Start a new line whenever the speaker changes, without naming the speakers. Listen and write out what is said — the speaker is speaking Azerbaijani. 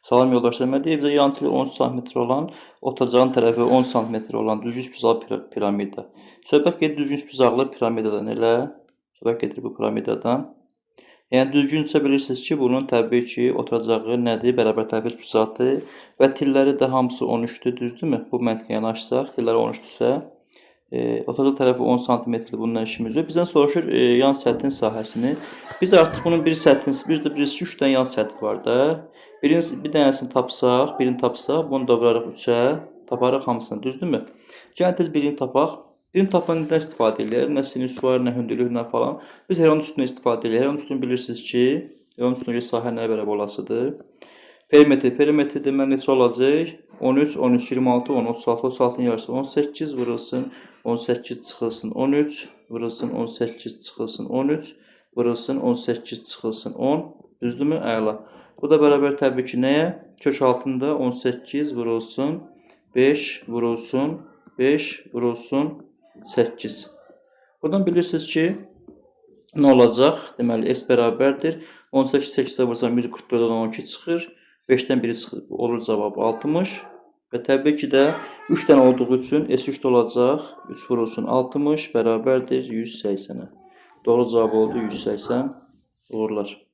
Salam yoldaşlar, mən deyim bizə yan tili 13 sm olan, otacağın tərəfi 10 sm olan düzgün bucaqlı piramida. Söhbət gedir düzgün bucaqlı piramidadan elə. Söhbət gedir bu piramidadan. Yəni düzgünsə bilirsiniz ki, bunun təbii ki, oturacağı nədir? Bərabər tərəfi bucaqdır və tilləri də hamısı 13-dür, düzdürmü? Bu məntiqə yanaşsaq, tilləri 13-dürsə, otacaq tərəfi 10 sm-dir, bununla işimiz yox. Bizdən soruşur yan səthin sahəsini. Biz artıq bunun bir səthini, biz də bilirsiniz ki, 3 dənə yan səthi var da. Bir dənəsini tapsaq, birini tapsaq, bunu da vurarıq 3-ə, taparıq hamısını, düzdürmü? Gəlin tez birini tapaq. Birini tapan nədən istifadə edir? Nə sinüs var, nə hündürlüklə falan. Biz heronun üstünə istifadə edir. Heronun üstünü bilirsiniz ki, heronun üstünə sahə nəyə bərabər olasıdır? Perimetr deməli neçə olacaq? 13, 13, 26, 10, 36, 36-nın yarısı 18, vurulsun 18 çıxılsın 13, vurulsun 18 çıxılsın 13, vurulsun 18 çıxılsın 10, düzdürmü? Əla. Bu da bərabər təbii ki, nəyə? Kök altında 18 vurulsun 5, vurulsun 5, vurulsun 8. Buradan bilirsiniz ki, nə olacaq? Deməli, S bərabərdir. 18, 8-ə vursam 144-dən 12 çıxır. 5-dən biri çıxır. Olur cavab 60. Və təbii ki də 3 dənə olduğu üçün S3 olacaq. 3 vurulsun 60 bərabərdir 180-ə. Doğru cavab oldu 180. Uğurlar.